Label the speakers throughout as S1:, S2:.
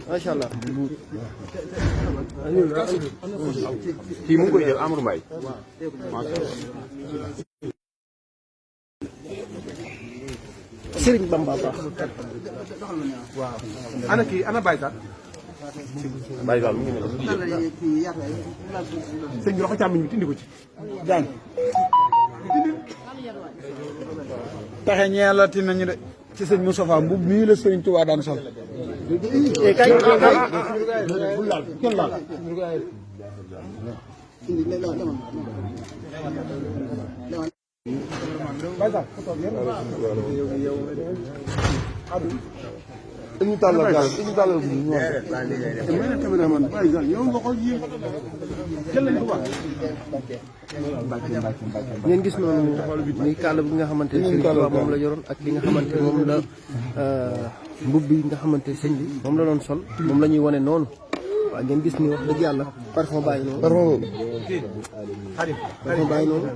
S1: macha allah.
S2: kii mu ngi koy jël Amadou Mbaye.
S1: Serigne Bamba baax.
S3: waaw ana kii ana Baye Sall.
S2: Baye Sall mu ngi ne
S3: sëñ bi loxo càmmiñ bi tindi ko ci.
S4: daan taxe ñeelati nañu de ci sëñ Moustapha mbub mii la sëñ Touba daan sol.
S1: kay
S4: bul laal kenn laal.
S3: dañu tàllal daal dañu tàllal bu ñu wax. mais nag cameraman Baye Sall yow nga xool yéen jël nañ ko baax.
S1: ngeen gis noonu muy kàlla bi nga xamante ne Serigne Touba moom la yoroon ak li nga xamante moom la mbub bi nga xamante sëñ bi moom la doon sol moom la ñuy wane noonu waaw ngeen gis ni wax dëgg yàlla parfum bàyyi noonu. parfum bàyyi noonu.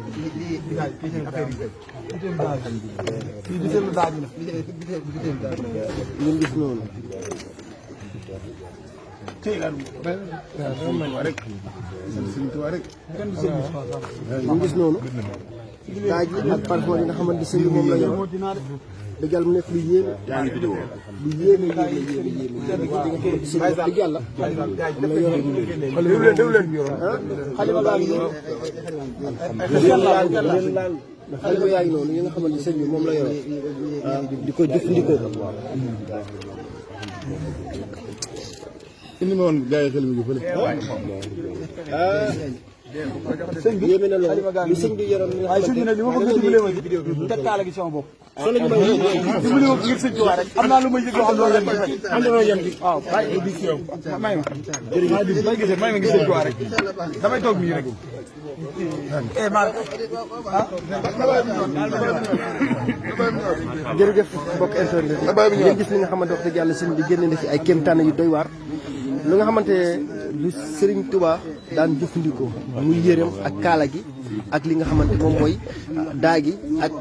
S1: ngeen gis noonu. ngeen gis noonu. daaj yi ak parfum yi nga xamante sëñ bi moom la yoroon. dëgg yàlla mu nekk lu yéeme. lu yéeme dëgg yàlla. moom la yoroon. xalima baa ngi noonu. xalima yaa ngi noonu yi nga xamante sëñ bi moom la yoroon. di ko jëfandikoo.
S3: indi ma woon gars yi xel mi fële.
S1: sëñ bi yéeme na loolu li sëñ bi yoroon.
S4: waaye sëñ bi nag li ma bëgg a dimbalee ma teg kaala gi sama bopp.
S1: soo la ñu may
S4: dimbali ma ngir sëñ Tuubaa rek am naa lu may yëg loo xam loolu am na loo yem bi waaw bàyyi di ci yow may ma jërëjëf may gisee may ma ngir sëñ Tuubaa rek damay toog nii rek
S1: jërëjëf mbokk internet ngeen gis li nga xamante wax dëgg yàlla sëñ bi génne na fi ay kéemtaan yu doy waar lu nga xamante lu Serigne Touba daan jëfandikoo muy yéreem ak kaala gi ak li nga xamante moom mooy daa gi ak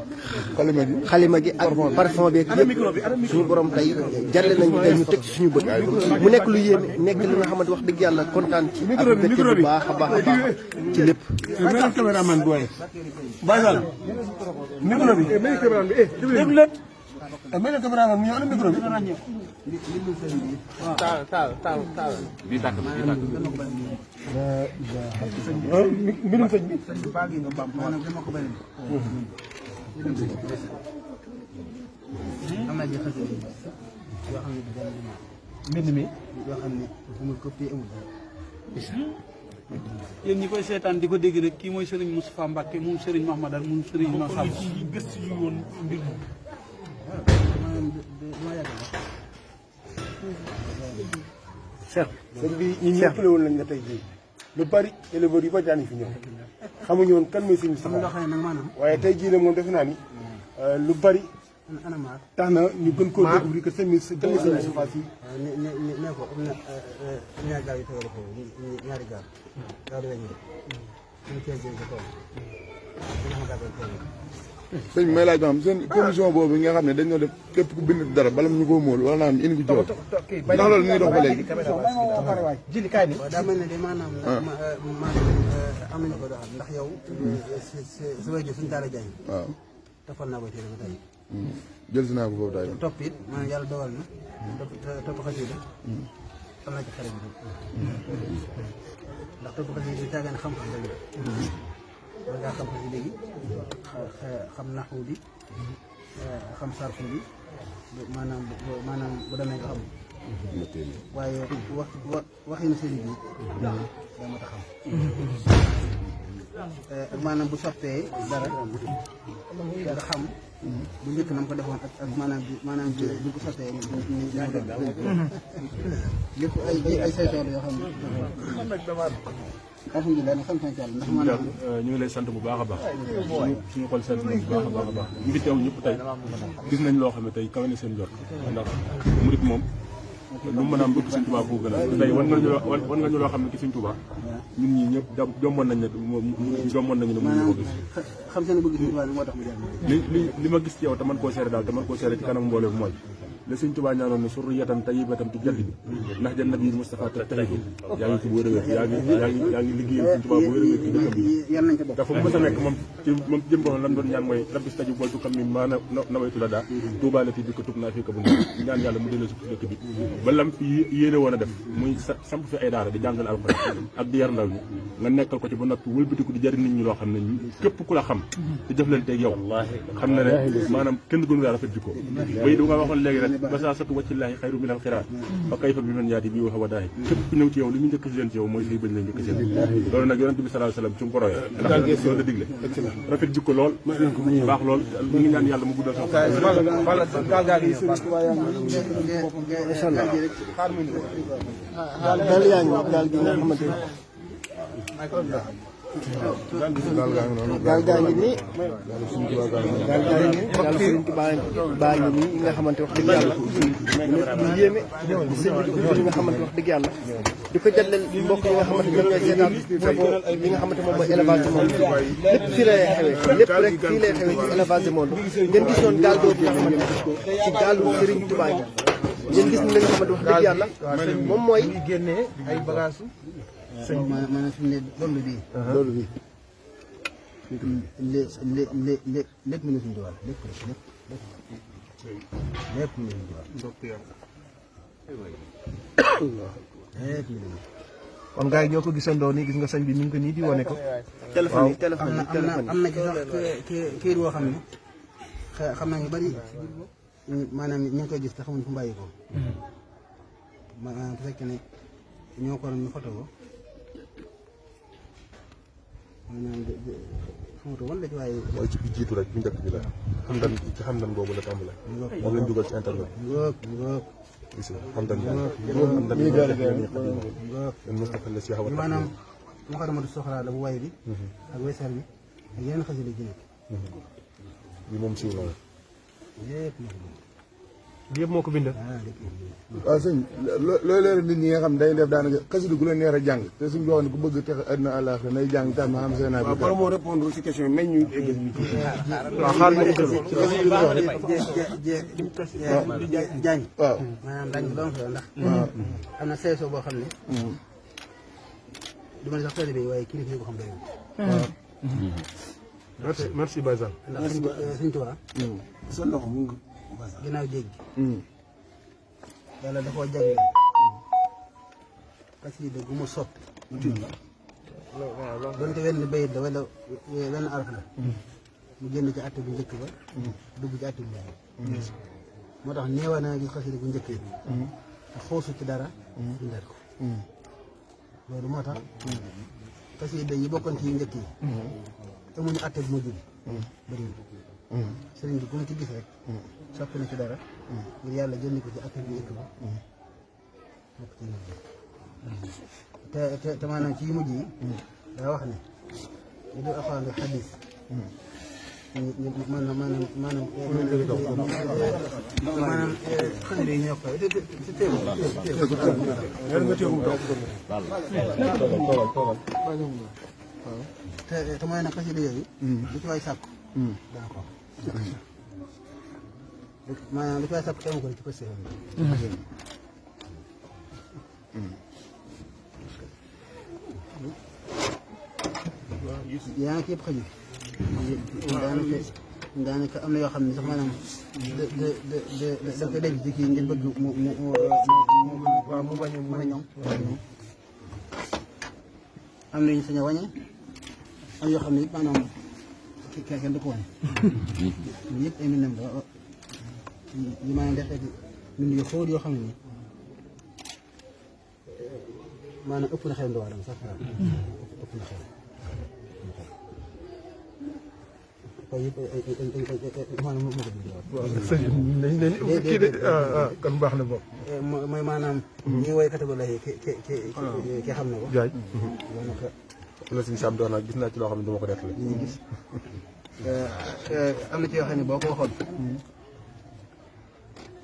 S1: xalima gi ak parfum bi ak yëpp suñu borom tey jagle nañ tey ñu teg ci suñu bët mu nekk lu yéeme nekk li nga xamante wax dëgg yàlla kontaan ci ak mbégte bu baax a baax a baax ci lépp.
S3: beneen caméraman booy. Baye Sall micro bi beneen caméraman bi déglu leen. beneen caméraman mu ñëw ana micro bi.
S2: taal. bii tàkk bii tàkk.
S3: mbirum sëñ bi.
S5: am na ji xas yoo xam ne mbind mi yoo xam ne amul copie amul
S4: yéen ñi koy seetaan di ko dégg rek kii mooy Serigne Moustapha Mbacke moom Serigne Mahmadane moom Serigne Massam
S3: gëstu yu woon mbir mi.
S1: Cheikh
S3: sëñ bi ñun ñëpp la woon lañ la tey jii lu bari éleveurs yu ba jaan fi ñëw xamuñu woon kan mooy sëñ
S5: am na loo xam ne nag maanaam
S3: waaye tey jii nag moom defe naa ni lu bari
S5: anamaar
S3: tax na ñu gën koo découvrir que sëñ bi kan mooy sëñ Moustapha Sy
S5: ne ko am na ñaari gaal yu tegal ko ñaari gaal gaal weñ suñu kees jëng ko tool dina ma gàttal tool
S6: sëñ bi may laaj ma xam seen commission boobu nga xam ne dañoo def képp ku bind dara bala ñu ko móol wala naan indi ko jox ndax loolu mi ngi dox ba léegi.
S5: jili kaay ni daa mel ne de maanaam am nañu ko doxal ndax yow sa wayjur suñu daara jaay
S6: waaw
S5: toppal naa ko ci ba tey
S6: jël si naa ko foofu daay
S5: topp it maanaam yàlla dogal na topp xasida xam naa ci xarit bi ndax topp xasida bi tàggaan xam-xam rek war ngaa xam xasida gi xam naxu bi xam sarfu bi maanaam bu demee nga xam waaye waxinu sëriñ bi daa ma ta xam maanaam bu soppee dara nga xam bu njëkk na mu ko defoon ak maanaam bu ko sottee lépp ay saytoor yoo xam ne alhamdulilah na sant nañ ci yàlla ndax maanaam
S2: ñu ngi lay sant bu baax a baax suñu xol sant na bu baax a baax a baax ñu ngi teew ñëpp tey gis nañ loo xam ne tey kawe na seen jot ndax murit moom lu mu mën a am bëgg Sëñ Tuubaa foo gën a tey wan nga ñu loo xam ne ki Sëñ Tuubaa ñun ñii ñëpp jommoon nañ ne jommoon nañu ne mënuñu ko gis
S5: xam seen bëgg Sëñ Tuubaa moo tax mu jaar
S2: li ma gis ci yow te man koo seere daal te man koo seere ci kanam mbooloo bi mooy la sëñ Tuubaa ñaanoon ne surriyatan tayyibatan bi jaddi bi ndax jan nabi Mustafa taxidu yaa ngi ci bu wér a wér yaa ngi liggéeyal sëñ Tuubaa bu wér a wér ci dëkkam bi te fu mu mës a nekk moom jëm boom lan doon ñaan mooy rabbi stajib waltu kam mi maa nawaytu la daa tuubaalati bi ko tub naa fii ko bu ñaan yàlla mu delloo si dëkk bi ba lam fi yéene woon a def muy samp fi ay daara di jàngale alxuraan ak di yar ndaw ñi nga nekkal ko ci ba noppi wëlbatiku di jëriñ nit ñi loo xam ne képp ku la xam te jëflanteeg yow xam na ne maanaam kenn gënu laa rafet jikko bay du nga waxoon léegi rek ba saa satu wàccillaahi xayru minal xiraat fa kayfa bi man yaati bi wax wa daay képp ku ñëw ci yow li ñu njëkk si leen ci yow mooy say bañ la njëkk seen loolu nag yonent bi sallallahu alayhi wasallam ci mu ko royee ndax loolu la digle rafet jikko lool baax lool ñu ngi ñaan yàlla mu guddal sax
S1: gaal yaa ngi gaal gi nga xamante gaal gaa ngi nii gaal Sëriñ Tuubaa baa ngi nii nga xamante wax dëgg yàlla lu yéeme sëñ bi di ko li nga xamante wax dëgg yàlla di ko jagleel mbokk yi nga xamante ñoom ñooy seetaan li nga xamante moom mooy élevage du monde lépp fii lay xewee lépp rek fii lay xewee ci élevage du monde ngeen gis noonu gaal boobu nga xamante ci gaalu Sëriñ Tuubaa gi ngeen gis ni li nga xamante wax dëgg yàlla moom mooy
S5: génnee ay bagages sëñ bi maanaam fi mu ne loolu bii.
S1: loolu bii.
S5: lépp mu ne suñu diwaan lépp mu ne suñu diwaan.
S3: kon gars yi ñoo ko gisandoo nii gis nga sëñ bi mi ngi ko nii di wane ko.
S1: téléphone yi téléphone yi
S5: am na ci sax kër woo xam ne xam naa ñu bari maanaam ñu ngi koy gis te xamuñ fu mu bàyyi ko. maanaam bu fekkee ne ñoo ko doon photo ko. maanaam xamatu woon la ci waaye.
S6: mooy ci bi jiitu rek bu njëkk bi la xamdan ci xamdan boobu la tàmbalee. moom lañ dugal ci internet. gis nga xamdan xamdan bi Mustafa la si xaw a
S5: maanaam mu ko dematu soxlaa la bu way bi ak weesar bi ak yeneen xasida ji nekk
S6: bi moom siiw na
S5: yëpp
S3: yëpp moo ko bind.
S6: waaw sëñ loolu leer nit ñi nga xam day def daanaka xasida gu la neex a jàng te suñu waxoon ne ku bëgg texe àddina àllaaxira nay jàng tax ma am seen
S3: waaw bala moo répondre ci question yi nañ ñu eggal ñu ci. waaw xaar ma eggal
S5: jaañ
S6: waaw
S5: maanaam daañ ko doon solo ndax am na seesoo boo xam ne du ma ne sax tali bi waaye kilifa yi ko xam doyul
S3: merci Baye Sall.
S5: ndax Sëñ Tuubaa
S3: sa loxo mu ngi
S5: ginnaaw jéeg gi yàlla da koo jagleel xasida gu mu soppi donte wenn bayit la wala wenn araf la mu génn ci àtte bu njëkk ba dugg ci àtte bu mujj moo tax neewa naa gis xasida gu njëkk yi te xoosu ci dara bindaat ko loolu moo tax xasida yi bokkoon ci yu njëkk yi amuñu àtte bu mujj bi bëriwul sëriñ bi ku mu ci gis rek soppi na ci dara ngir yàlla jënd ko ci àtte bu njëkk ba bokk ci mujj te maanaam ci yu mujj yi daa wax ne ñu dul afaan nga xadis maanaam xasida yi ñoo koy te mooy nag xasida yooyu lu ci waay sàkku dana ko maanaam lu ci waay sàkku te ko ci pësté yaa ngi ci yëpp xaju daanaka am na yoo xam ne sax maanaam da koy denc ci kii ngir bëgg mu bañ a ñoom am na ñu sañ a wàññe am yoo xam ne it maanaam kenn du ko wane yëpp ay mbindam la yi maanaam def mbind yu xóot yoo xam ne nii maanaam ëpp na xel ndu waadam sax ëpp na xel yëpp maanaam moo ko bind
S3: waaw sëñ nañ leen kii de kon baax na boobu.
S5: mooy maanaam ñi woy catégorie ki xam ne ko
S3: jaay
S6: la suñu Sam doon nag gis naa ci loo xam ne dama ko def la
S5: ñu gis am na ci yoo xam ne boo ko waxoon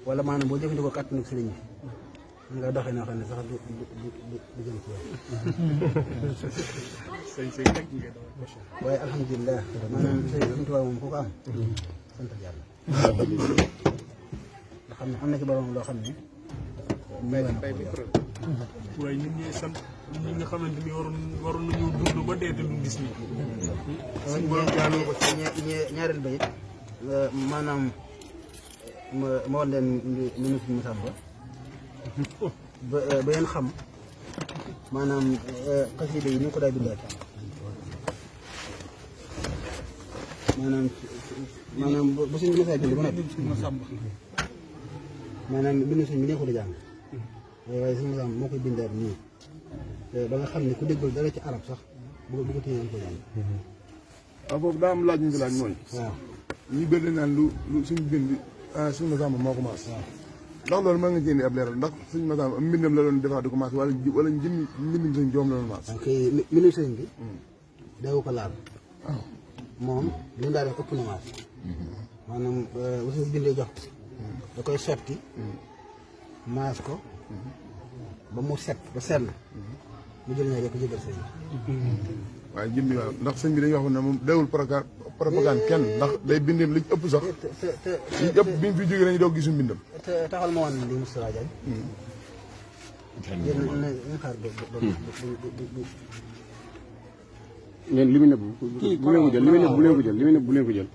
S5: wala maanaam boo jëfandikoo kàttanu sëriñ bi nga doxee noo xam ne sax du jëm ci yow waaye alhamdulilah maanaam sëriñ Tuubaa moom ku ko am sant yàlla nga xam am na ci borom loo xam ne
S2: waaye ñun ñooy sant ñi nga xamante ni waroon nañu dund ba dee te duñ gis nii. suñu borom jaaloo ko ci
S5: ñaareel ba it maanaam ma woon leen ministre Massamba ba ngeen xam maanaam xasida yi ni ko daa bindaat maanaam bu suñu message bind ba noppi maanaam bindu suñ bi neexul a jàng waaye suñu Massamba moo koy bindaat nii ba nga xam ne ku déggul dara ci arab sax bu ko téye ko jàng.
S4: waaw foofu daa am laaj ñu laaj mooy.
S5: waaw
S4: ñu bëri naan lu suñu bind suñu Massamba moo ko maas. ndax loolu mën nga ci indi ab leeral ndax suñu Massamba am mbindam la doon defaat di ko maas wala jëmmi mbindum suñ joom la doon maas.
S5: ok mbindum sëñ bi. daw ko laal. moom li mu daa def ëpp na maas. maanaam bu suñu bindee jox da koy sotti. maas ko. ba mu set ba sell. mu jël ñaar yëpp jëgal sëñ bi.
S4: waaye jëmmi waaw ndax sëñ bi dañuy wax ne moom dawul propagande kenn ndax day bindeem li ëpp sax. li ëpp bi mu fi jógee lañu doog gisu mbindam.
S5: te taxal ma woon li Moustapha Diagne. yéen nañu xaar ba
S3: leen li mu nëbb bu leen ko jël li mu nëbb bu leen ko jël li mu nëbb bu leen ko jël.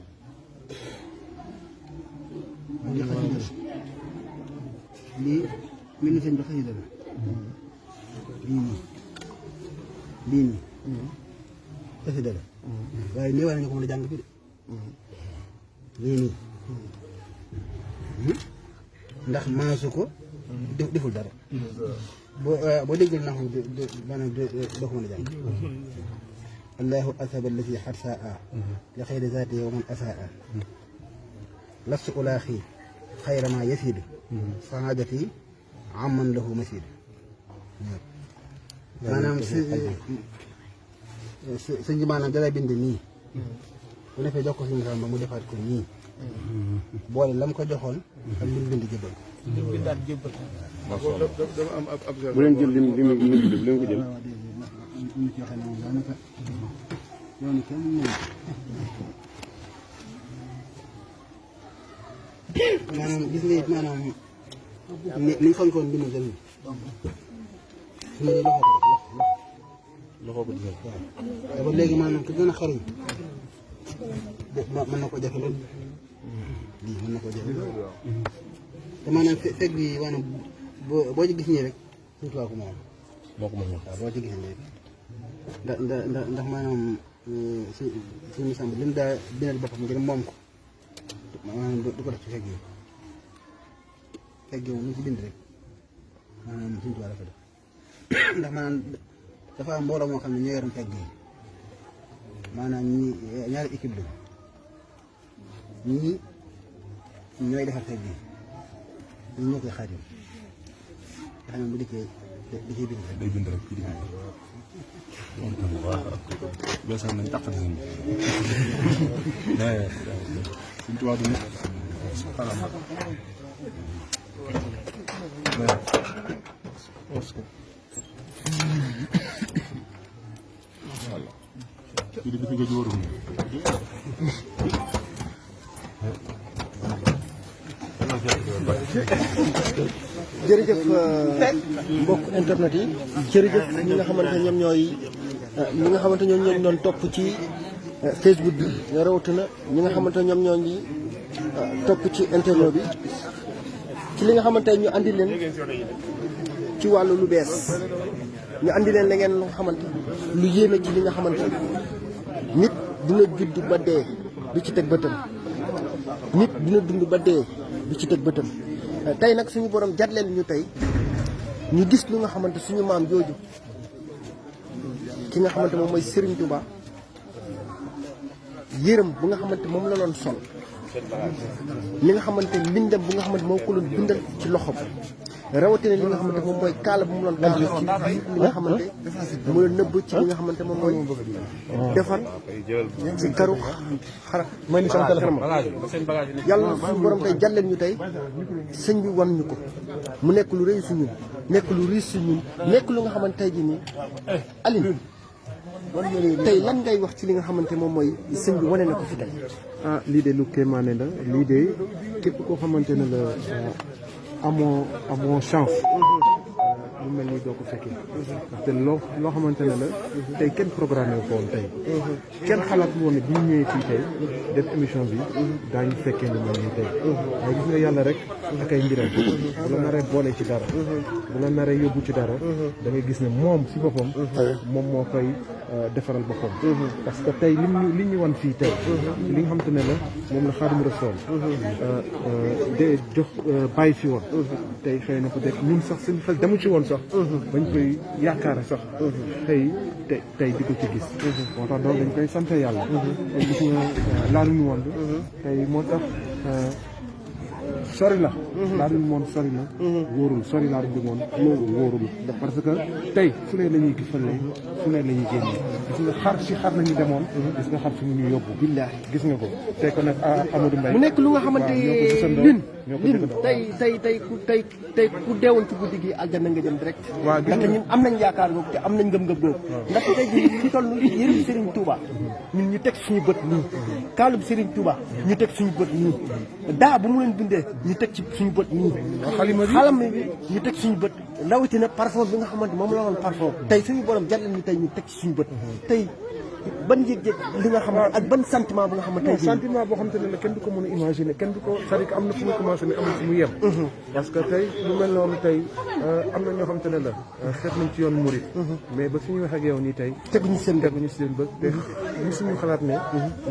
S5: lii mel ni sëñ bi xasida la lii nii xasida la waaye néewaa nañu ko mën a jàng fi de lii nii ndax maasu ko deful dara boo déggul naxu maanaam doo ko mën a jàng allahu asaba allati xat saa li xayri zaati yow man asaa lastu ulaaxi xayra ma yasidu saadati amman lahu masidu maanaam sëñ bi maanaam dalay bind nii bu defee jox ko si Massamba mu defaat ko nii boole lam ko joxoon ak lim bind jëbbal
S4: dafa am ab
S3: bu leen jël lim lim lim bu leen ko jël.
S5: maanaam gis nga it maanaam ni ñu fonkoon bindu sëñ bi su ma
S3: loxo ko jël.
S5: waaw ba léegi maanaam ku gën a xariñ mën na ko jafe lool lii mën na ko jafe te maanaam fekk bi maanaam boo ci gis nii rek suñu tubaab ko moom
S3: moo ko moom
S5: waaw boo ci gis nii rek ndax maanaam suñu Massamba li mu daa bindal boppam ngir moom ko maanaam du ko def ci fekk yi fekk yi moom ñu ci bind rek maanaam suñu tubaab dafa def ndax maanaam dafa am mbooloo moo xam ne ñoo yoroon fekk yi maanaam ñaari équipe la ñii ñooy defar fekk yi ñii ñoo koy xaatim nga xam ne bu dikkee da ciy bind rek.
S6: day bind rek ci digg bi. waaw beesal nañ taqal nañ. mais suñ tubaab du nit. kii di fi nga jóorum
S1: jërëjëf mbokk internet yi jërëjëf ñi nga xamante ñoom ñooy ñi nga xamante ñoom ñoo doon topp ci Facebook bi nga rawatina ñi nga xamante ñoom ñoo ngi topp ci internet bi ci li nga xamante ñu andi leen ci wàllu lu bees ñu andi leen la ngeen nga xamante lu yéeme ci li nga xamante nit dina judd ba dee du ci teg bëtam nit dina dund ba dee du ci teg bëtam tey nag suñu borom jagleel ñu tey ñu gis lu nga xamante suñu maam jooju ki nga xamante moom mooy Serigne Touba yërëm bu nga xamante moom la doon sol li nga xamante mbindam bu nga xamante moom ko doon bindal ci loxo rawatina li nga xamante moom mooy kaala bu mu doon kaala ci li nga xamante mu la nëbb ci li nga xamante moom mooy defar ci karu xara may ni sama téléphone yàlla suñu borom tey jàlleel ñu tey sëñ bi wan ñu ko mu nekk lu rëy su ñun nekk lu riis su ñun nekk lu nga xamante tey ji nii Aline tey lan ngay wax ci li nga xamante moom mooy sëñ bi wane na ko fi tey.
S6: ah lii de lu kéemaane la lii de képp koo xamante ne la amoo chance. lu mel ni doo ko fekkee ndaxte loo xamante ne la tey kenn programmé ko woon tey kenn xalaat woon ne bi ñu ñëwee fii tey def émission bi daañu fekkee lu mel nii tey waaye gis nga yàlla rek ak ay mbiram bu la naree boole ci dara bu la naree yóbbu ci dara da ngay gis ne moom si boppam moom moo koy defaral boppam parce que tey li ñu wan fii tey li nga xamante ne la moom la Xaadimu Rasuul de jox bàyyi fi woon tey xëy na peut-être ñun sax suñu xel demu ci woon sax bañ koy yaakaar sax xëy tey di ko ci gis moo tax donc dañ koy sant yàlla tey gis nga laaluñu woon tey moo tax sori la laaluñu woon sori na wóorul sori laaluñu woon wóorul parce que tey fu ne la ñuy gis fële fu ne la ñuy génne gis nga xar nañu demoon gis nga xar fi mu ñu yóbbu billaahi gis nga ko tey kon nag Amadou Mbaye
S1: mu nekk lu nga xamante lin tey ku deewoon ci guddi gi àjjana nga jëm direct ndaxte ñun am nañ yaakaar googu te am nañ ngëm-ngëm googu ndaxte tey jii ñu toll yërëm Serigne Touba ñun ñu teg suñu bët nii kaalub Serigne Touba ñu teg suñu bët nii daa bu mu leen bindee ñu teg ci suñu bët nii xalam bi ñu teg suñu bët rawatina parfum bi nga xamante moom la woon parfum tey suñu borom jàllal ñu tey ñu teg ci suñu bët tey ban yëg-yëg li nga xamante ak ban sentiment bu nga xamante ne
S6: sentiment boo xamante ne la kenn du ko mën a imaginer kenn du ko c'est-à-dire que am na fu muy commencé mais am na fu muy yem parce que tey lu mel noonu tey am na ñoo xamante ne la xeet nañ ci yoon murit mais ba fi ñu wax ak yow nii tey teguñu seen bët te suñu xalaat ne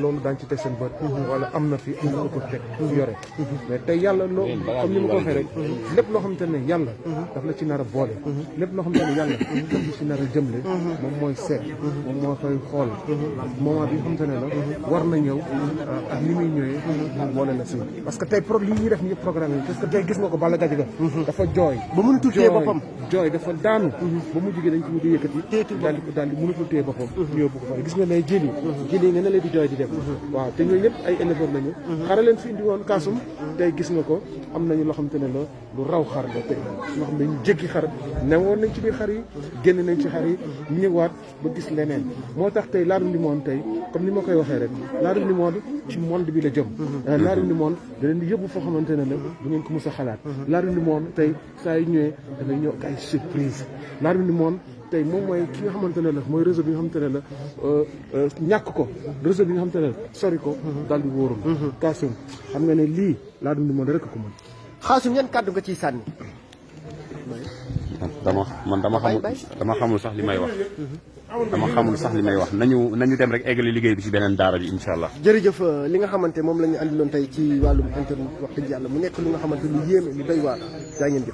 S6: loolu daañ ci teg seen bët wala am na fi am na ko teg yore mais tey yàlla loo comme ni ma ko waxee rek lépp loo xamante ne yàlla daf la ci nar a boole lépp loo xamante ne yàlla daf la ci nar a jëmle moom mooy seet moom moo koy xool moment bi nga xamante ne la war na ñëw ak ni muy ñëwee boole la si parce que tey li ñuy def ni yëpp programme yi parce que tey gis nga ko Balla Gadiaga dafa jooy
S1: ba mënatul téye boppam
S6: jooy dafa daanu ba mu jógee dañ ko mujj yëkkati daal di mënatul téye boppam ñu yóbbu ko fa gis nga ne jëli nga ne la di jooy di dem waaw te ñooñu ñëpp ay éleveur lañu xara leen fi indi woon kaasum tey gis nga ko am nañu loo xamante ne la lu raw xar la tey ñoo xam ne ñu jéggi xar newoon nañ ci biir xar yi génn nañ ci xar yi ñëwaat ba gis leneen moo tax tey Ladoum Limone tey comme ni ma koy waxee rek Ladoum Limone ci monde bi la jëm Ladoum Limone da leen di yóbbu foo xamante ne la du ngeen ko mës a xalaat Ladoum Limone tey saa yu ñëwee dafay ñëw ak ay surprise Ladoum Limone tey moom mooy ki nga xamante ne la mooy réseau bi nga xamante ne la ñàkk ko réseau bi nga xamante ne la sori ko daal di wóorul Kasum xam nga ne lii Ladoum Limone rek ko mën
S1: Xaasum yan kàddu nga ciy sànni
S7: dama xamul sax li may wax nañu dem rek eggali liggéey bi ci beneen daara bi incha allah.
S1: jërëjëf li nga xamante moom la ñu andiloon tey ci wàllum internet wax dëgg yàlla mu nekk lu nga xamante lu yéeme lu doy waar jaa ngeen jëf